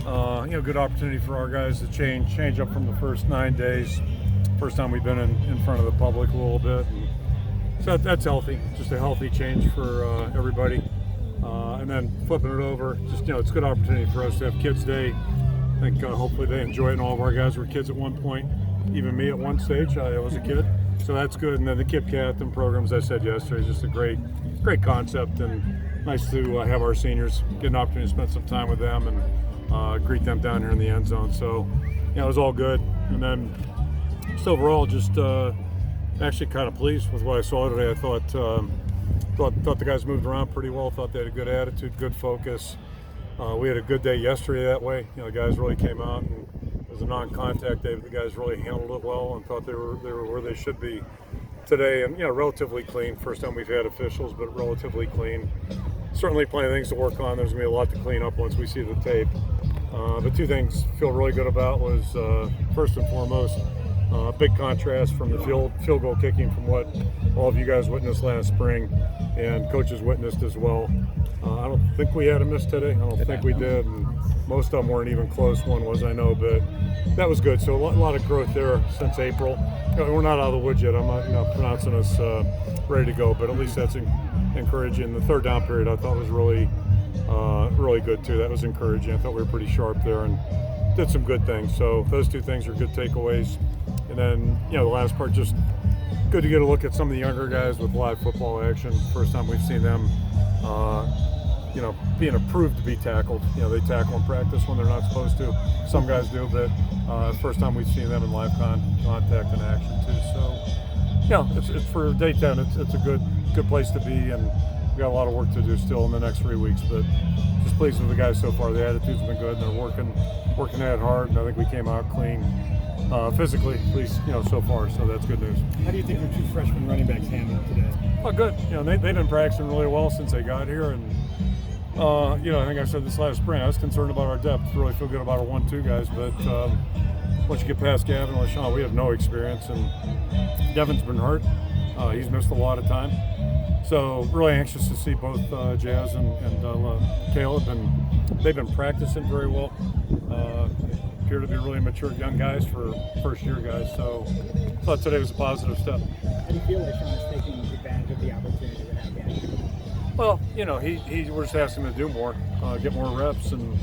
Good opportunity for our guys to change up from the first 9 days. First time we've been in front of the public a little bit. And so that's healthy, just a healthy change for everybody. And then flipping it over, it's a good opportunity for us to have Kids Day. I think hopefully they enjoy it, and all of our guys were kids at one point, even me at one stage, I was a kid. So that's good. And then the Kip Captain program, as I said yesterday, is just a great concept, and nice to have our seniors get an opportunity to spend some time with them and greet them down here in the end zone. So, it was all good. And then just overall, actually kind of pleased with what I saw today. I thought the guys moved around pretty well. Thought they had a good attitude, good focus. We had a good day yesterday that way. The guys really came out, and it was a non-contact day, but the guys really handled it well and thought they were where they should be today. And relatively clean. First time we've had officials, but relatively clean. Certainly plenty of things to work on. There's gonna be a lot to clean up once we see the tape. But two things I feel really good about was first and foremost, big contrast from the field goal kicking from what all of you guys witnessed last spring and coaches witnessed as well. I don't think we had a miss today. I don't think we did. And most of them weren't even close. One was, I know, but that was good. So a lot of growth there since April. We're not out of the woods yet. I'm not pronouncing us ready to go, but at least that's encouraging. The third down period I thought was really good too. That was encouraging. I thought we were pretty sharp there and did some good things. So those two things are good takeaways. And then, the last part, just good to get a look at some of the younger guys with live football action. First time we've seen them, being approved to be tackled. They tackle in practice when they're not supposed to. Some guys do, but first time we've seen them in live contact and action too. So, it's for day 10. It's a good place to be, and we've got a lot of work to do still in the next 3 weeks. But just pleased with the guys so far. The attitude's been good, and they're working at it hard. And I think we came out clean. Physically, at least, so far, so that's good news. How do you think your two freshman running backs handled it today? Oh, good. They've been practicing really well since they got here, and I think I said this last spring, I was concerned about our depth. Really feel good about our 1-2 guys, but once you get past Gavin and LaShawn, we have no experience, and Devin's been hurt. He's missed a lot of time. So really anxious to see both Jazz and Caleb, and they've been practicing very well. Appear to be really mature young guys for first-year guys, so I thought today was a positive step. How do you feel like Sean is taking advantage of the opportunity to have Gavin? Well, we're just asking him to do more, get more reps, and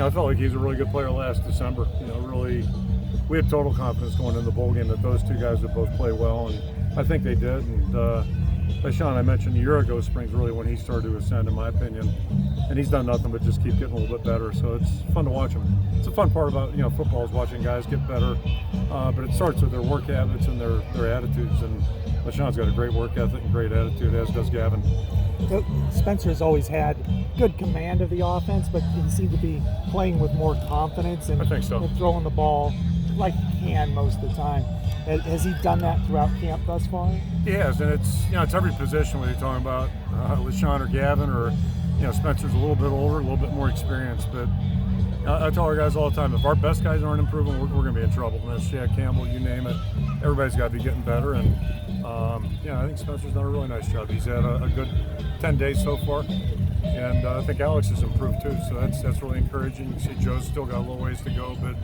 I felt like he was a really good player last December. Really, we had total confidence going into the bowl game that those two guys would both play well, and I think they did. And as Sean, I mentioned a year ago, spring's really when he started to ascend, in my opinion, and he's done nothing but just keep getting a little bit better. So it's fun to watch him. It's a fun part about football is watching guys get better, but it starts with their work habits and their attitudes. And LaShawn's got a great work ethic and great attitude, as does Gavin. Spencer's always had good command of the offense, but he seemed to be playing with more confidence and, I think so. and throwing the ball like he can most of the time. Has he done that throughout camp thus far? He has, and it's every position, whether you're talking about LaShawn or Gavin, or Spencer's a little bit older, a little bit more experienced. But I tell our guys all the time, if our best guys aren't improving, we're going to be in trouble. And that's Jack Campbell, you name it. Everybody's got to be getting better, and I think Spencer's done a really nice job. He's had a good 10 days so far, and I think Alex has improved too. So that's really encouraging. You see Joe's still got a little ways to go, but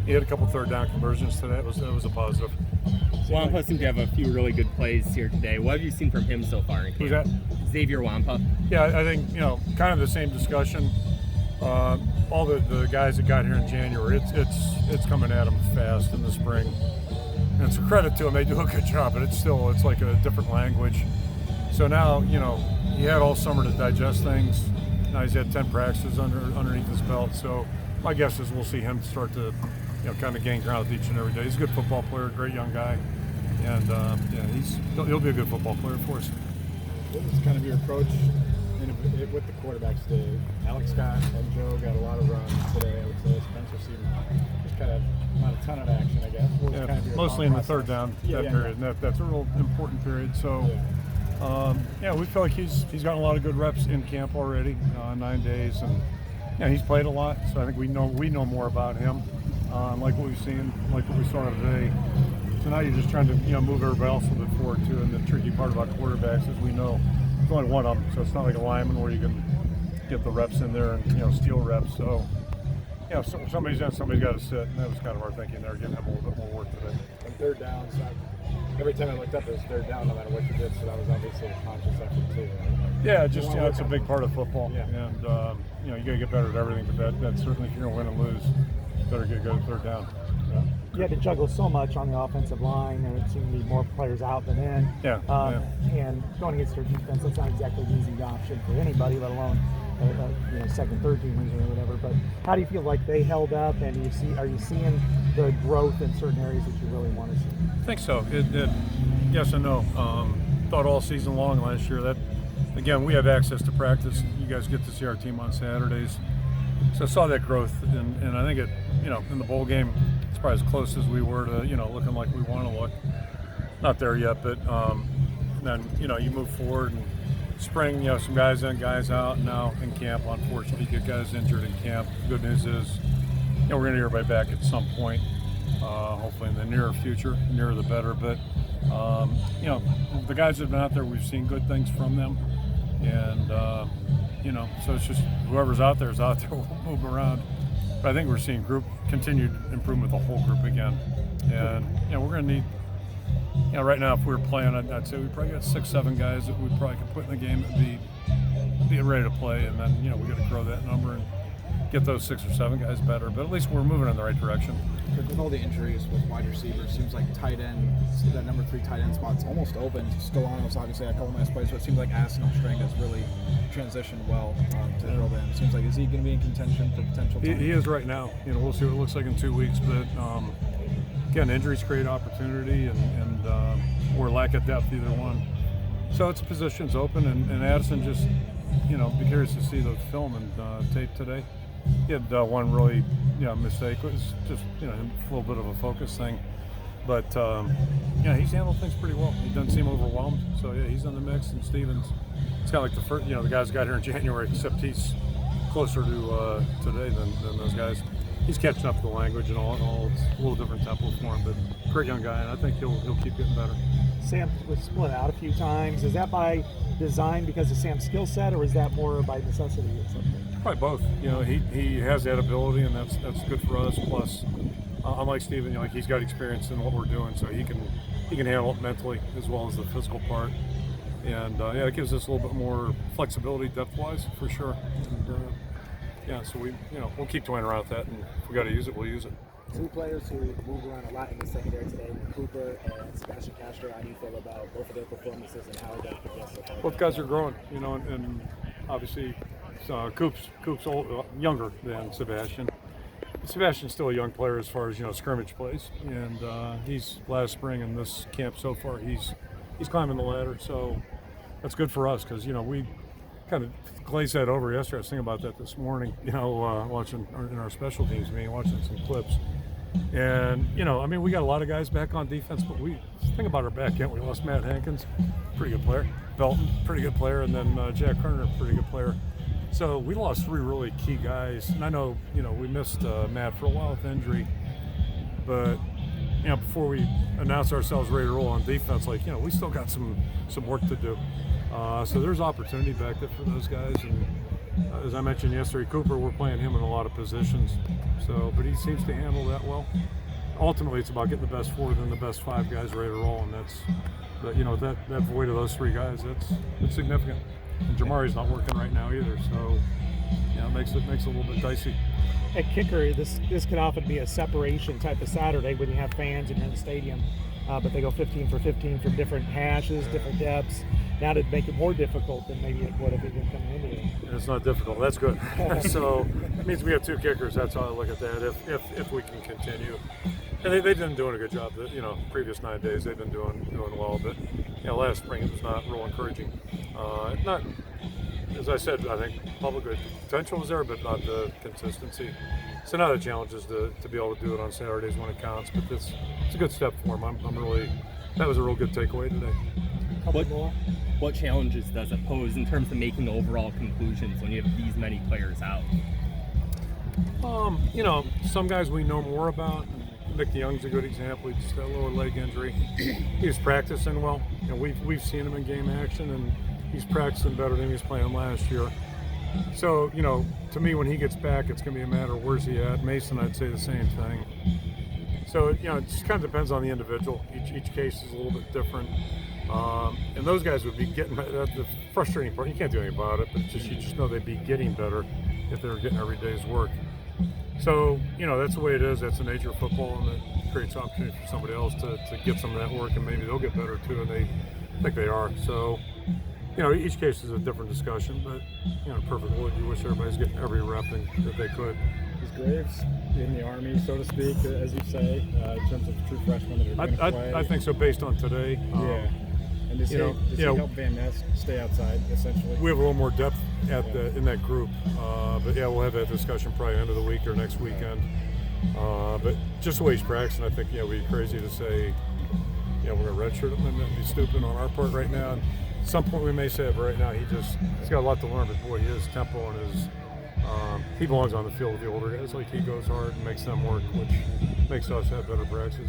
he had a couple third down conversions today. That was a positive. Wampa seemed to have a few really good plays here today. What have you seen from him so far in camp? Who's that? Xavier Wampa. Yeah, I think, kind of the same discussion. All the guys that got here in January, it's coming at them fast in the spring. And it's a credit to them. They do a good job, but it's like a different language. So now, he had all summer to digest things. Now he's had 10 practices underneath his belt. So my guess is we'll see him start to, kind of gain ground with each and every day. He's a good football player, great young guy. And, he'll be a good football player for us. What was kind of your approach with the quarterbacks today? Alex Scott and Joe got a lot of runs today. I would say Spencer seemed just kind of not a ton of action, I guess. What was kind of your mostly in the process? third down period. And that's a real important period. So, we feel like he's gotten a lot of good reps in camp already, 9 days, and he's played a lot. So I think we know more about him, like what we've seen, like what we saw today. So now you're just trying to move everybody else a little bit forward too. And the tricky part about quarterbacks is we know there's only one of them, so it's not like a lineman where you can get the reps in there and steal reps. So somebody's in, somebody's got to sit, and that was kind of our thinking there, giving him a little bit more work today. And third downs, every time I looked up, it was third down no matter what you did, so that was obviously a conscious effort too. Right? Yeah, just it's a big part of football, Yeah. and you got to get better at everything. But that certainly, if you're going to win and lose, better get good at third down. Yeah. You had to juggle so much on the offensive line, and it seemed to be more players out than in. And going against their defense, that's not exactly an easy option for anybody, let alone second, third teamers or whatever. But how do you feel like they held up, and are you seeing the growth in certain areas that you really want to see? I think so. Yes and no. Thought all season long last year that, again, we have access to practice. You guys get to see our team on Saturdays. So I saw that growth, and I think it, in the bowl game, it's probably as close as we were to, looking like we want to look. Not there yet, but then, you move forward and spring, some guys in, guys out. Now in camp, unfortunately, you get guys injured in camp. The good news is, we're going to get everybody back at some point, hopefully in the near future, nearer the better. But, the guys that have been out there, we've seen good things from them. And, so it's just whoever's out there is out there. We'll move them around. But I think we're seeing continued improvement with the whole group again. And, we're going to need, right now if we were playing, I'd say we probably got 6-7 guys that we probably could put in the game and be ready to play. And then, we got to grow that number and get those 6 or 7 guys better. But at least we're moving in the right direction. With all the injuries with wide receivers, seems like tight end, that number 3 tight end spot's almost open. Stolanos obviously had a couple nice plays, but it seems like Aston Strang has really transitioned well to the end. It seems like, is he going to be in contention for potential time? He is right now. We'll see what it looks like in 2 weeks. But again, injuries create opportunity, and or lack of depth, either one. So it's positions open, and Addison just, be curious to see the film and tape today. He had one really, mistake. It was just, a little bit of a focus thing. But, he's handled things pretty well. He doesn't seem overwhelmed. So, he's in the mix. And Stevens, it's kind of like the first, the guys got here in January, except he's closer to today than those guys. He's catching up to the language and all. It's a little different tempo for him, but great young guy, and I think he'll keep getting better. Sam was split out a few times. Is that by design because of Sam's skill set, or is that more by necessity or something? Probably both. He has that ability, and that's good for us. Plus, unlike Steven, he's got experience in what we're doing, so he can handle it mentally as well as the physical part. And it gives us a little bit more flexibility depth-wise for sure. And so we'll keep toying around with that, and if we got to use it, we'll use it. 2 players who moved around a lot in the secondary today, Cooper and Sebastian Castro. How do you feel about both of their performances and how they've progressed so far? Both guys are growing, and obviously Coop's younger than Sebastian. Sebastian's still a young player as far as scrimmage plays, and he's last spring in this camp so far he's climbing the ladder, so that's good for us because we kind of glazed that over yesterday. I was thinking about that this morning, watching in our special teams meeting, watching some clips. And, we got a lot of guys back on defense, but we think about our back end. We lost Matt Hankins, pretty good player. Belton, pretty good player. And then Jack Kerner, pretty good player. So we lost 3 really key guys. And I know, we missed Matt for a while with injury. But, before we announce ourselves ready to roll on defense, we still got some work to do. So there's opportunity back there for those guys. And as I mentioned yesterday, Cooper, we're playing him in a lot of positions. So, but he seems to handle that well. Ultimately, it's about getting the best 4, then the best 5 guys ready to roll, and that void of those 3 guys, it's significant. And Jamari's not working right now either, so it makes it a little bit dicey. At kicker, this could often be a separation type of Saturday when you have fans and you're in the stadium, but they go 15 for 15 from different hashes, different depths. Now to make it more difficult than maybe it would have been coming into it. It's not difficult. That's good. So it means we have 2 kickers. That's how I look at that. If we can continue, and they've been doing a good job. Previous 9 days they've been doing well. But last spring it was not real encouraging. Not, as I said, I think public potential was there, but not the consistency. So now the challenge is to be able to do it on Saturdays when it counts. But it's a good step for them. That was a real good takeaway today. What challenges does it pose in terms of making overall conclusions when you have these many players out? Some guys we know more about. Nick DeYoung's a good example. He just had a lower leg injury. He was practicing well. We've seen him in game action, and he's practicing better than he was playing last year. So, you know, to me, when he gets back, it's going to be a matter of where's he at. Mason, I'd say the same thing. So, you know, it just kind of depends on the individual. Each case is a little bit different. And those guys would be getting the frustrating part. You can't do anything about it, but you just know they'd be getting better if they were getting every day's work. So, you know, that's the way it is. That's the nature of football, and it creates opportunity for somebody else to get some of that work, and maybe they'll get better too, and they think they are. So, you know, each case is a different discussion, but, you know, in a perfect world, you wish everybody's getting every rep that they could. Is Graves in the Army, so to speak, as you say, in terms of true freshmen that are going to play? I think so, based on today. Yeah. And does he help Van Ness stay outside, essentially? We have a little more depth in that group. But, yeah, we'll have that discussion probably end of the week or next weekend. But just the way he's practicing, I think, we'd be crazy to say, we're going to redshirt him, and that'd be stupid on our part right now. And at some point we may say it, but right now he's got a lot to learn. But, boy, his tempo and his he belongs on the field with the older guys. Like, he goes hard and makes them work, which makes us have better practices.